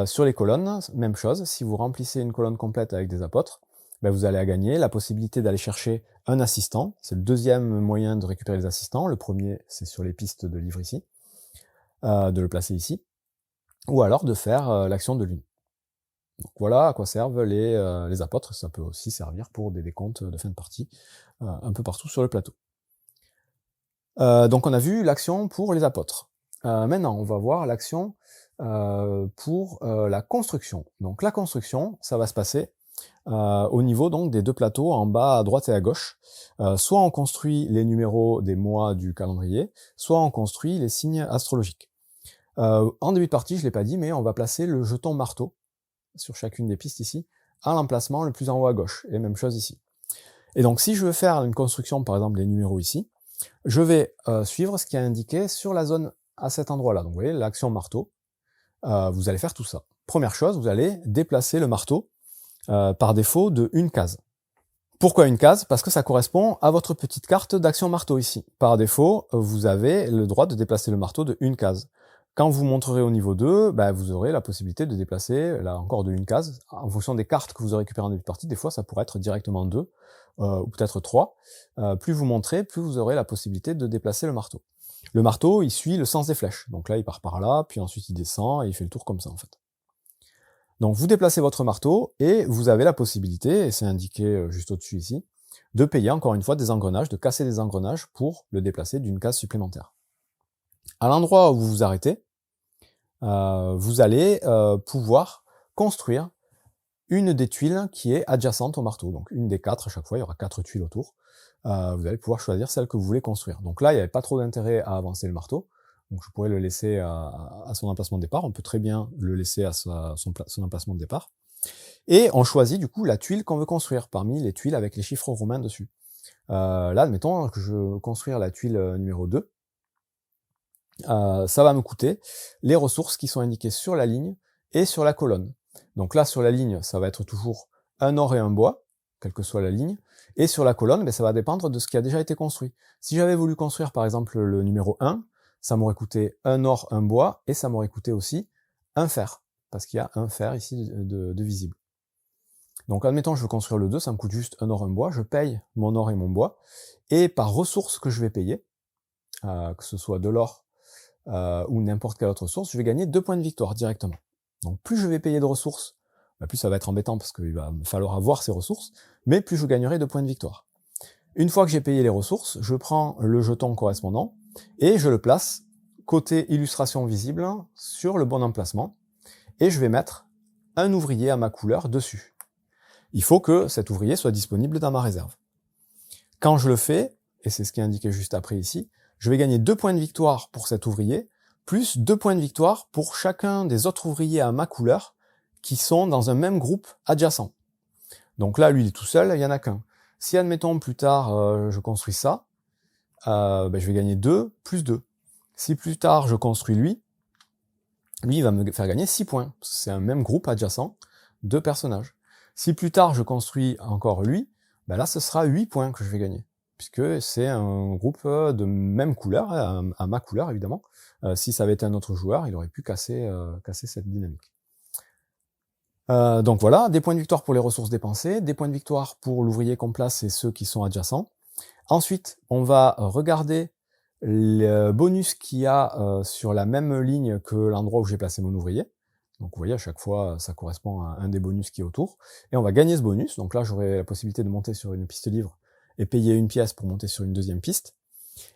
Sur les colonnes, même chose, si vous remplissez une colonne complète avec des apôtres, vous allez gagner la possibilité d'aller chercher un assistant, c'est le deuxième moyen de récupérer les assistants, le premier c'est sur les pistes de livre ici, de le placer ici, ou alors de faire l'action de lune. Donc voilà à quoi servent les apôtres, ça peut aussi servir pour des décomptes de fin de partie, un peu partout sur le plateau. Donc on a vu l'action pour les apôtres. Maintenant, on va voir l'action pour la construction. Donc la construction, ça va se passer au niveau donc des deux plateaux en bas à droite et à gauche. Soit on construit les numéros des mois du calendrier, soit on construit les signes astrologiques. En début de partie, je l'ai pas dit, mais on va placer le jeton marteau sur chacune des pistes ici, à l'emplacement le plus en haut à gauche, et même chose ici. Et donc si je veux faire une construction, par exemple les numéros ici, je vais suivre ce qui est indiqué sur la zone à cet endroit-là. Donc vous voyez, l'action marteau, vous allez faire tout ça. Première chose, vous allez déplacer le marteau par défaut de une case. Pourquoi une case? Parce que ça correspond à votre petite carte d'action marteau ici. Par défaut, vous avez le droit de déplacer le marteau de une case. Quand vous monterez au niveau 2, vous aurez la possibilité de déplacer, là encore de une case, en fonction des cartes que vous aurez récupérées en début de partie. Des fois, ça pourrait être directement 2, ou peut-être 3. Plus vous monterez, plus vous aurez la possibilité de déplacer le marteau. Le marteau, il suit le sens des flèches. Donc là, il part par là, puis ensuite il descend, et il fait le tour comme ça, en fait. Donc vous déplacez votre marteau, et vous avez la possibilité, et c'est indiqué juste au-dessus ici, de payer encore une fois des engrenages, de casser des engrenages pour le déplacer d'une case supplémentaire. À l'endroit où vous vous arrêtez, vous allez pouvoir construire une des tuiles qui est adjacente au marteau. Donc une des 4 à chaque fois, il y aura 4 tuiles autour. Vous allez pouvoir choisir celle que vous voulez construire. Donc là, il n'y avait pas trop d'intérêt à avancer le marteau. Donc je pourrais le laisser à son emplacement de départ. On peut très bien le laisser à son emplacement de départ. Et on choisit du coup la tuile qu'on veut construire parmi les tuiles avec les chiffres romains dessus. Là, admettons que je veux construire la tuile numéro 2. Ça va me coûter les ressources qui sont indiquées sur la ligne et sur la colonne. Donc là, sur la ligne, ça va être toujours un or et un bois, quelle que soit la ligne, et sur la colonne, ça va dépendre de ce qui a déjà été construit. Si j'avais voulu construire par exemple le numéro 1, ça m'aurait coûté un or, un bois, et ça m'aurait coûté aussi un fer, parce qu'il y a un fer ici de visible. Donc admettons je veux construire le 2, ça me coûte juste un or, un bois, je paye mon or et mon bois, et par ressource que je vais payer, que ce soit de l'or, ou n'importe quelle autre source, je vais gagner 2 points de victoire directement. Donc plus je vais payer de ressources, plus ça va être embêtant parce qu'il va me falloir avoir ces ressources, mais plus je gagnerai de points de victoire. Une fois que j'ai payé les ressources, je prends le jeton correspondant et je le place côté illustration visible sur le bon emplacement, et je vais mettre un ouvrier à ma couleur dessus. Il faut que cet ouvrier soit disponible dans ma réserve. Quand je le fais, et c'est ce qui est indiqué juste après ici, je vais gagner 2 points de victoire pour cet ouvrier, plus 2 points de victoire pour chacun des autres ouvriers à ma couleur qui sont dans un même groupe adjacent. Donc là, lui, il est tout seul, il n'y en a qu'un. Si, admettons, plus tard, je construis ça, je vais gagner 2 plus 2. Si plus tard, je construis lui, il va me faire gagner 6 points. C'est un même groupe adjacent de personnages. Si plus tard, je construis encore lui, là, ce sera 8 points que je vais gagner, puisque c'est un groupe de même couleur, à ma couleur évidemment. Si ça avait été un autre joueur, il aurait pu casser cette dynamique. Donc voilà, des points de victoire pour les ressources dépensées, des points de victoire pour l'ouvrier qu'on place et ceux qui sont adjacents. Ensuite, on va regarder le bonus qu'il y a sur la même ligne que l'endroit où j'ai placé mon ouvrier. Donc vous voyez, à chaque fois, ça correspond à un des bonus qui est autour. Et on va gagner ce bonus. Donc là, j'aurai la possibilité de monter sur une piste livre et payer une pièce pour monter sur une deuxième piste.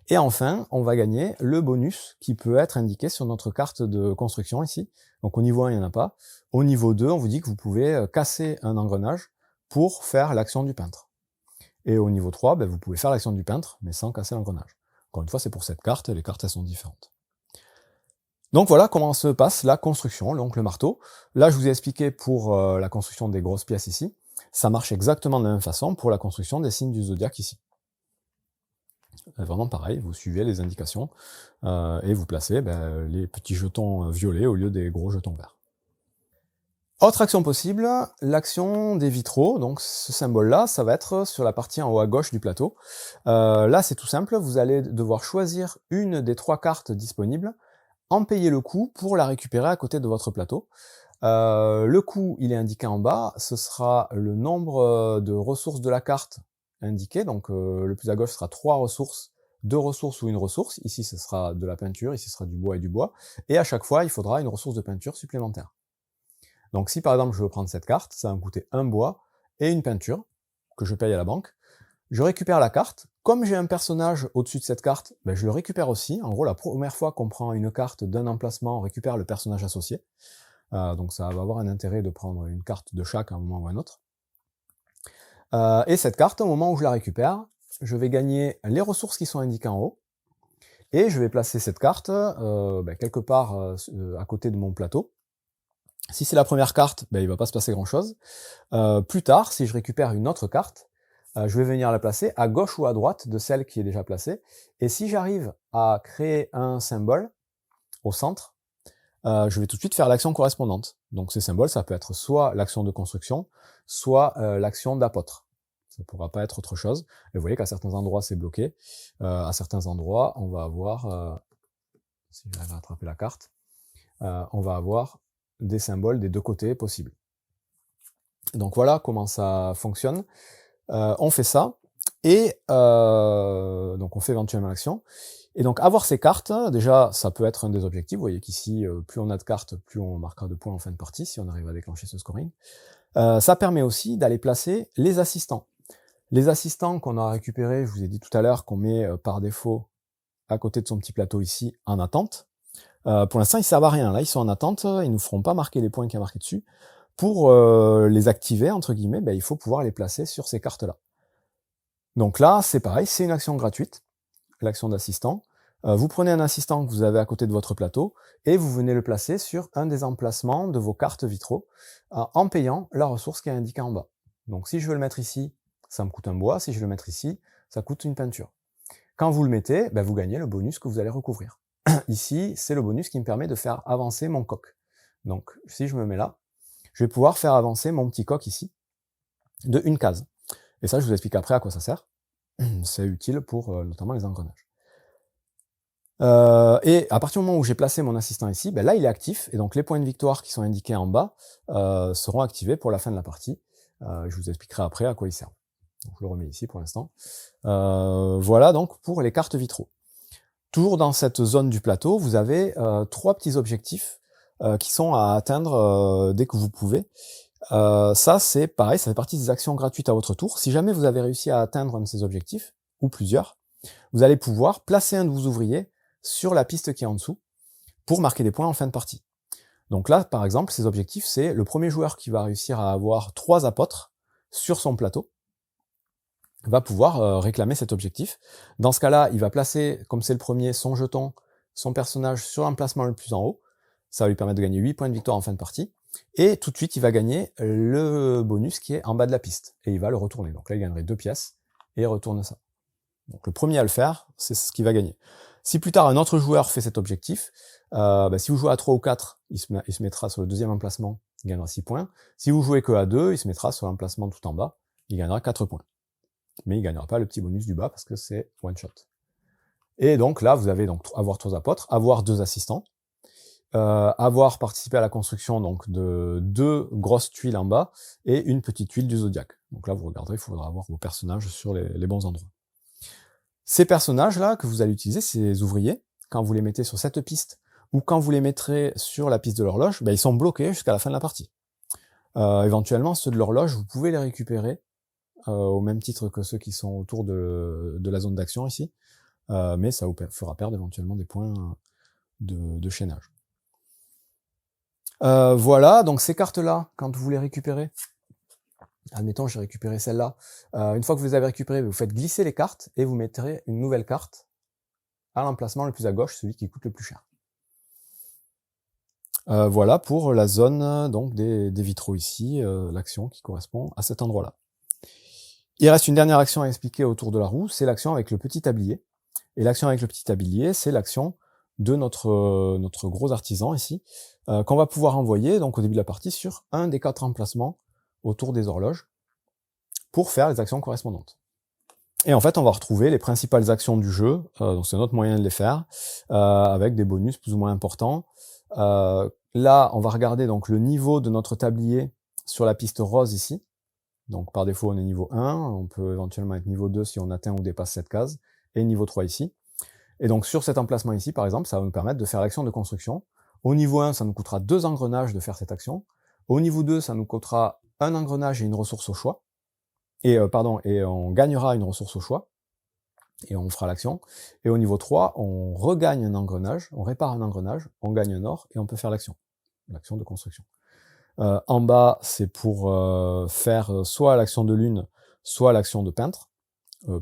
Et enfin, on va gagner le bonus qui peut être indiqué sur notre carte de construction ici. Donc au niveau 1, il n'y en a pas. Au niveau 2, on vous dit que vous pouvez casser un engrenage pour faire l'action du peintre. Et au niveau 3, vous pouvez faire l'action du peintre, mais sans casser l'engrenage. Encore une fois, c'est pour cette carte, les cartes elles sont différentes. Donc voilà comment se passe la construction, donc le marteau. Là, je vous ai expliqué pour la construction des grosses pièces ici. Ça marche exactement de la même façon pour la construction des signes du zodiaque ici. Vraiment pareil, vous suivez les indications et vous placez les petits jetons violets au lieu des gros jetons verts. Autre action possible, l'action des vitraux. Donc ce symbole-là, ça va être sur la partie en haut à gauche du plateau. Là, c'est tout simple, vous allez devoir choisir une des 3 cartes disponibles, en payer le coût pour la récupérer à côté de votre plateau. Le coût, il est indiqué en bas, ce sera le nombre de ressources de la carte indiqué, donc le plus à gauche sera 3 ressources, 2 ressources ou une ressource, ici ce sera de la peinture, ici ce sera du bois et du bois, et à chaque fois il faudra une ressource de peinture supplémentaire. Donc si par exemple je veux prendre cette carte, ça va me coûter un bois et une peinture, que je paye à la banque. Je récupère la carte, comme j'ai un personnage au-dessus de cette carte, je le récupère aussi. En gros, la première fois qu'on prend une carte d'un emplacement, on récupère le personnage associé. Donc ça va avoir un intérêt de prendre une carte de chaque à un moment ou à un autre. Et cette carte, au moment où je la récupère, je vais gagner les ressources qui sont indiquées en haut, et je vais placer cette carte quelque part à côté de mon plateau. Si c'est la première carte, il va pas se passer grand chose. Plus tard, si je récupère une autre carte, je vais venir la placer à gauche ou à droite de celle qui est déjà placée. Et si j'arrive à créer un symbole au centre, je vais tout de suite faire l'action correspondante. Donc ces symboles, ça peut être soit l'action de construction, soit l'action d'apôtre. Ça ne pourra pas être autre chose. Et vous voyez qu'à certains endroits, c'est bloqué. À certains endroits, on va avoir, si j'arrive à attraper la carte, on va avoir des symboles des 2 côtés possibles. Donc voilà comment ça fonctionne. On fait ça, et donc on fait éventuellement l'action. Et donc avoir ces cartes, déjà ça peut être un des objectifs. Vous voyez qu'ici, plus on a de cartes, plus on marquera de points en fin de partie, si on arrive à déclencher ce scoring. Ça permet aussi d'aller placer les assistants. Les assistants qu'on a récupérés, je vous ai dit tout à l'heure qu'on met par défaut à côté de son petit plateau ici, en attente. Pour l'instant, ils servent à rien. Là, ils sont en attente, ils nous feront pas marquer les points qu'il y a marqués dessus. Pour les activer, entre guillemets, il faut pouvoir les placer sur ces cartes-là. Donc là, c'est pareil, c'est une action gratuite, l'action d'assistant. Vous prenez un assistant que vous avez à côté de votre plateau, et vous venez le placer sur un des emplacements de vos cartes vitraux, en payant la ressource qui est indiquée en bas. Donc si je veux le mettre ici, ça me coûte un bois, si je veux le mettre ici, ça coûte une peinture. Quand vous le mettez, vous gagnez le bonus que vous allez recouvrir. Ici, c'est le bonus qui me permet de faire avancer mon coq. Donc si je me mets là, je vais pouvoir faire avancer mon petit coq ici, de une case. Et ça, je vous explique après à quoi ça sert. C'est utile pour notamment les engrenages. Et à partir du moment où j'ai placé mon assistant ici, là il est actif, et donc les points de victoire qui sont indiqués en bas seront activés pour la fin de la partie. Je vous expliquerai après à quoi ils servent. Donc je le remets ici pour l'instant. Voilà donc pour les cartes vitraux. Toujours dans cette zone du plateau, vous avez 3 petits objectifs qui sont à atteindre dès que vous pouvez. Ça c'est pareil, ça fait partie des actions gratuites à votre tour. Si jamais vous avez réussi à atteindre un de ces objectifs, ou plusieurs, vous allez pouvoir placer un de vos ouvriers sur la piste qui est en dessous pour marquer des points en fin de partie. Donc là, par exemple, ces objectifs, c'est le premier joueur qui va réussir à avoir 3 apôtres sur son plateau va pouvoir réclamer cet objectif. Dans ce cas-là, il va placer, comme c'est le premier, son jeton, son personnage sur l'emplacement le plus en haut. Ça va lui permettre de gagner 8 points de victoire en fin de partie. Et tout de suite, il va gagner le bonus qui est en bas de la piste. Et il va le retourner. Donc là, il gagnerait 2 pièces et il retourne ça. Donc le premier à le faire, c'est ce qui va gagner. Si plus tard un autre joueur fait cet objectif, si vous jouez à 3 ou 4, il se mettra sur le deuxième emplacement, il gagnera 6 points. Si vous jouez que à 2, il se mettra sur l'emplacement tout en bas, il gagnera 4 points. Mais il gagnera pas le petit bonus du bas parce que c'est one shot. Et donc là, vous avez donc avoir 3 apôtres, avoir 2 assistants, avoir participé à la construction donc de 2 grosses tuiles en bas et une petite tuile du zodiaque. Donc là, vous regarderez, il faudra avoir vos personnages sur les bons endroits. Ces personnages-là que vous allez utiliser, ces ouvriers, quand vous les mettez sur cette piste, ou quand vous les mettrez sur la piste de l'horloge, ils sont bloqués jusqu'à la fin de la partie. Éventuellement, ceux de l'horloge, vous pouvez les récupérer, au même titre que ceux qui sont autour de la zone d'action ici, mais ça vous fera perdre éventuellement des points de chaînage. Voilà, donc ces cartes-là, quand vous les récupérez, admettons, j'ai récupéré celle-là. Une fois que vous les avez récupérées, vous faites glisser les cartes et vous mettrez une nouvelle carte à l'emplacement le plus à gauche, celui qui coûte le plus cher. Voilà pour la zone donc des vitraux ici, l'action qui correspond à cet endroit-là. Il reste une dernière action à expliquer autour de la roue, c'est l'action avec le petit tablier. Et l'action avec le petit tablier, c'est l'action de notre gros artisan ici, qu'on va pouvoir envoyer donc au début de la partie sur un des 4 emplacements autour des horloges pour faire les actions correspondantes. Et en fait, on va retrouver les principales actions du jeu, donc c'est notre moyen de les faire, avec des bonus plus ou moins importants. Là, on va regarder donc le niveau de notre tablier sur la piste rose ici. Donc par défaut, on est niveau 1, on peut éventuellement être niveau 2 si on atteint ou dépasse cette case, et niveau 3 ici. Et donc sur cet emplacement ici, par exemple, ça va nous permettre de faire l'action de construction. Au niveau 1, ça nous coûtera 2 engrenages de faire cette action. Au niveau 2, ça nous coûtera un engrenage et une ressource au choix. Et on gagnera une ressource au choix, et on fera l'action. Et au niveau 3, on regagne un engrenage, on répare un engrenage, on gagne un or, et on peut faire l'action de construction. En bas, c'est pour faire soit l'action de lune, soit l'action de peintre,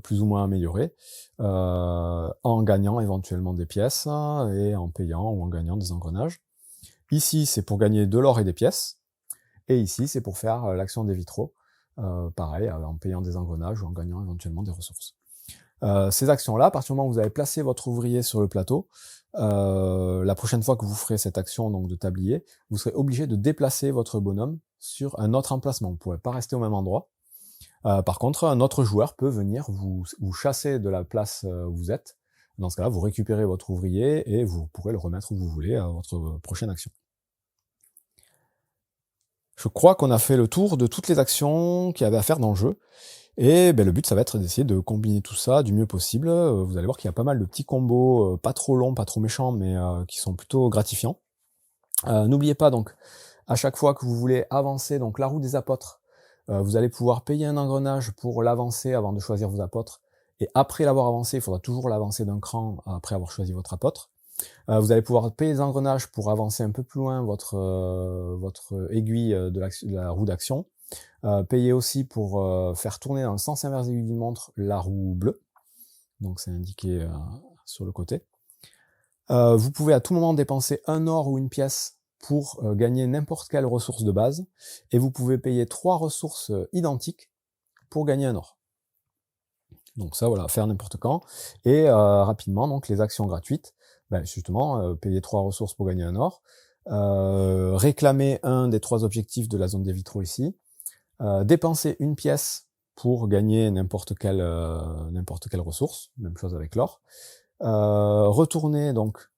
plus ou moins améliorée, en gagnant éventuellement des pièces, et en payant ou en gagnant des engrenages. Ici, c'est pour gagner de l'or et des pièces, et ici, c'est pour faire l'action des vitraux, pareil, en payant des engrenages ou en gagnant éventuellement des ressources. Ces actions-là, à partir du moment où vous avez placé votre ouvrier sur le plateau, la prochaine fois que vous ferez cette action donc de tablier, vous serez obligé de déplacer votre bonhomme sur un autre emplacement. Vous ne pourrez pas rester au même endroit. Par contre, un autre joueur peut venir vous chasser de la place où vous êtes. Dans ce cas-là, vous récupérez votre ouvrier et vous pourrez le remettre où vous voulez à votre prochaine action. Je crois qu'on a fait le tour de toutes les actions qu'il y avait à faire dans le jeu. Et le but, ça va être d'essayer de combiner tout ça du mieux possible. Vous allez voir qu'il y a pas mal de petits combos, pas trop longs, pas trop méchants, mais qui sont plutôt gratifiants. N'oubliez pas donc, à chaque fois que vous voulez avancer donc la roue des apôtres, vous allez pouvoir payer un engrenage pour l'avancer avant de choisir vos apôtres. Et après l'avoir avancé, il faudra toujours l'avancer d'un cran après avoir choisi votre apôtre. Vous allez pouvoir payer les engrenages pour avancer un peu plus loin votre aiguille de la roue d'action. Payer aussi pour faire tourner dans le sens inverse d'une montre la roue bleue. Donc c'est indiqué sur le côté. Vous pouvez à tout moment dépenser un or ou une pièce pour gagner n'importe quelle ressource de base. Et vous pouvez payer 3 ressources identiques pour gagner un or. Donc ça, voilà, faire n'importe quand. Et rapidement, donc les actions gratuites, justement, payer 3 ressources pour gagner un or, réclamer un des 3 objectifs de la zone des vitraux ici, dépenser une pièce pour gagner n'importe quelle ressource, même chose avec l'or, retourner donc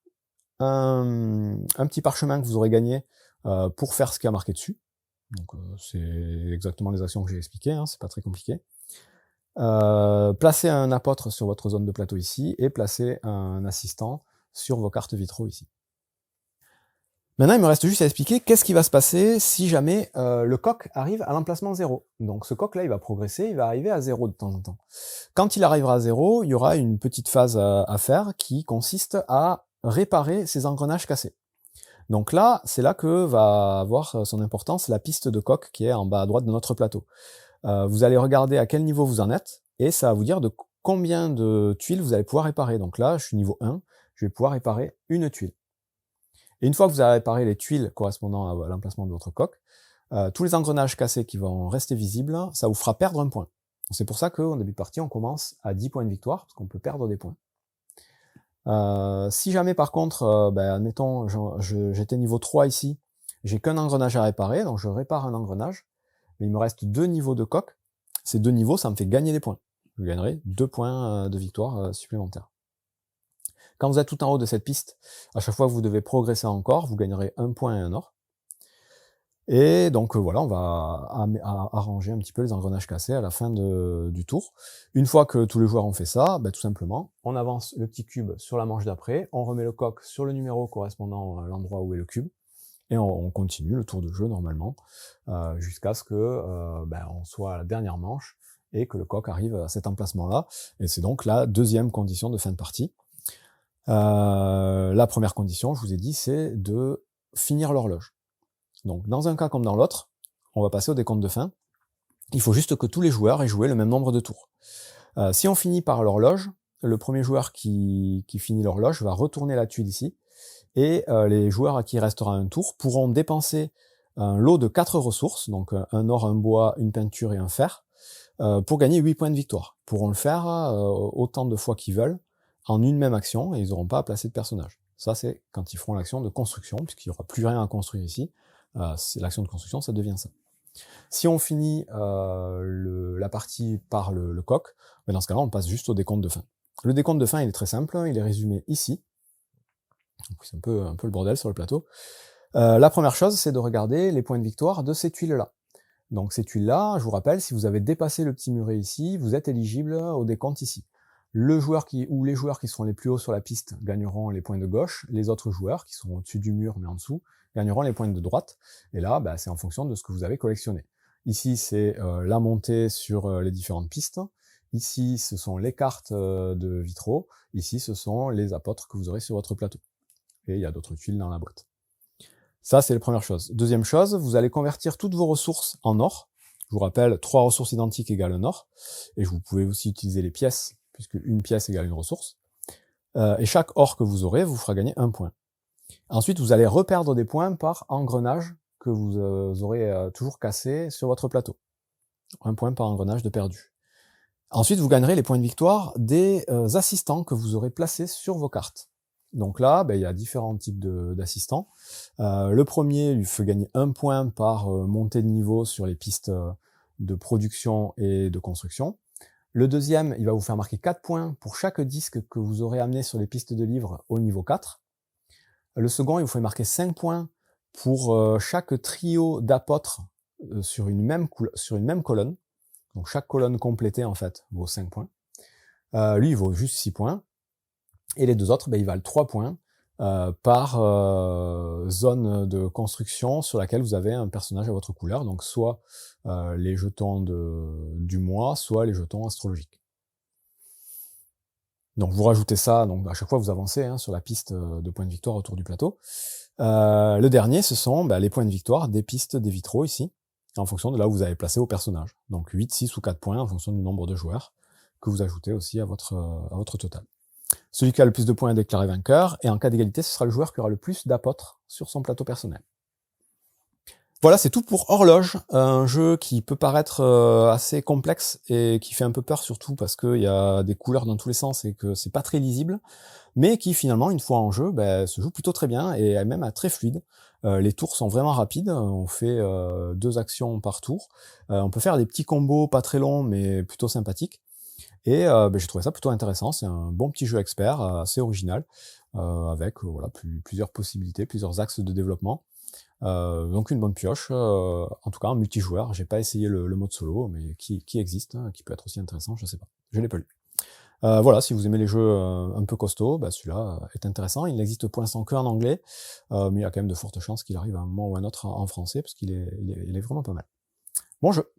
un petit parchemin que vous aurez gagné pour faire ce qui a marqué dessus. Donc c'est exactement les actions que j'ai expliquées, hein, c'est pas très compliqué. Placer un apôtre sur votre zone de plateau ici, et placer un assistant sur vos cartes vitraux ici. Maintenant, il me reste juste à expliquer qu'est-ce qui va se passer si jamais le coq arrive à l'emplacement 0. Donc ce coq-là, il va progresser, il va arriver à 0 de temps en temps. Quand il arrivera à 0, il y aura une petite phase à faire qui consiste à réparer ses engrenages cassés. Donc là, c'est là que va avoir son importance la piste de coq qui est en bas à droite de notre plateau. Vous allez regarder à quel niveau vous en êtes, et ça va vous dire de combien de tuiles vous allez pouvoir réparer. Donc là, je suis niveau 1, je vais pouvoir réparer une tuile. Et une fois que vous avez réparé les tuiles correspondant à l'emplacement de votre coq, tous les engrenages cassés qui vont rester visibles, ça vous fera perdre un point. C'est pour ça qu'en début de partie, on commence à 10 points de victoire, parce qu'on peut perdre des points. Si jamais par contre, admettons, j'étais niveau 3 ici, j'ai qu'un engrenage à réparer, donc je répare un engrenage, mais il me reste 2 niveaux de coq. Ces 2 niveaux, ça me fait gagner des points. Je gagnerai 2 points de victoire supplémentaires. Quand vous êtes tout en haut de cette piste, à chaque fois que vous devez progresser encore, vous gagnerez 1 point et un or. Et donc voilà, on va arranger un petit peu les engrenages cassés à la fin du tour. Une fois que tous les joueurs ont fait ça, tout simplement, on avance le petit cube sur la manche d'après, on remet le coq sur le numéro correspondant à l'endroit où est le cube, et on continue le tour de jeu normalement, jusqu'à ce que on soit à la dernière manche, et que le coq arrive à cet emplacement-là. Et c'est donc la deuxième condition de fin de partie. La première condition, je vous ai dit, c'est de finir l'horloge. Donc dans un cas comme dans l'autre, on va passer au décompte de fin. Il faut juste que tous les joueurs aient joué le même nombre de tours. Si on finit par l'horloge, le premier joueur qui finit l'horloge va retourner la tuile ici, et les joueurs à qui il restera un tour pourront dépenser un lot de 4 ressources, donc un or, un bois, une peinture et un fer, pour gagner 8 points de victoire. Ils pourront le faire autant de fois qu'ils veulent, en une même action, et ils n'auront pas à placer de personnage. Ça, c'est quand ils feront l'action de construction, puisqu'il n'y aura plus rien à construire ici. L'action de construction, ça devient ça. Si on finit la partie par le coq, ben dans ce cas-là, on passe juste au décompte de fin. Le décompte de fin, il est très simple, il est résumé ici. C'est un peu le bordel sur le plateau. La première chose, c'est de regarder les points de victoire de ces tuiles-là. Donc ces tuiles-là, je vous rappelle, si vous avez dépassé le petit muret ici, vous êtes éligible au décompte ici. Les joueurs qui seront les plus hauts sur la piste gagneront les points de gauche, les autres joueurs qui sont au-dessus du mur mais en dessous gagneront les points de droite, et là bah, c'est en fonction de ce que vous avez collectionné. Ici c'est la montée sur les différentes pistes, ici ce sont les cartes de vitraux, ici ce sont les apôtres que vous aurez sur votre plateau. Et il y a d'autres tuiles dans la boîte. Ça, c'est la première chose. Deuxième chose, vous allez convertir toutes vos ressources en or. Je vous rappelle, 3 ressources identiques égale un or. Et vous pouvez aussi utiliser les pièces, puisque une pièce égale une ressource. Et chaque or que vous aurez vous fera gagner 1 point. Ensuite, vous allez reperdre des points par engrenage que vous aurez toujours cassé sur votre plateau. 1 point par engrenage de perdu. Ensuite, vous gagnerez les points de victoire des assistants que vous aurez placés sur vos cartes. Donc là, ben, il y a différents types d'assistants. Le premier lui fait gagner 1 point par montée de niveau sur les pistes de production et de construction. Le deuxième, il va vous faire marquer 4 points pour chaque disque que vous aurez amené sur les pistes de livres au niveau 4. Le second, il vous fait marquer 5 points pour chaque trio d'apôtres sur une même colonne. Donc chaque colonne complétée, en fait, vaut 5 points. Lui, il vaut juste 6 points. Et les deux autres, ben, ils valent 3 points par zone de construction sur laquelle vous avez un personnage à votre couleur, donc soit les jetons du mois, soit les jetons astrologiques. Donc vous rajoutez ça, donc à chaque fois vous avancez sur la piste de points de victoire autour du plateau. Le dernier, ce sont les points de victoire des pistes des vitraux ici, en fonction de là où vous avez placé vos personnages. Donc 8, 6 ou 4 points en fonction du nombre de joueurs que vous ajoutez aussi à votre total. Celui qui a le plus de points est déclaré vainqueur, et en cas d'égalité, ce sera le joueur qui aura le plus d'apôtres sur son plateau personnel. Voilà, c'est tout pour Horloge, un jeu qui peut paraître assez complexe et qui fait un peu peur, surtout parce qu'il y a des couleurs dans tous les sens et que c'est pas très lisible, mais qui finalement, une fois en jeu, se joue plutôt très bien et même très fluide. Les tours sont vraiment rapides, on fait 2 actions par tour, on peut faire des petits combos pas très longs mais plutôt sympathiques. Et j'ai trouvé ça plutôt intéressant, c'est un bon petit jeu expert, assez original, avec plusieurs possibilités, plusieurs axes de développement. Donc une bonne pioche, en tout cas en multijoueur. J'ai pas essayé le mode solo, mais qui existe, qui peut être aussi intéressant, je sais pas, je l'ai pas lu. Voilà, si vous aimez les jeux un peu costauds, celui-là est intéressant. Il n'existe pour l'instant qu'en anglais, mais il y a quand même de fortes chances qu'il arrive à un moment ou à un autre en français, parce qu'il est vraiment pas mal. Bon jeu.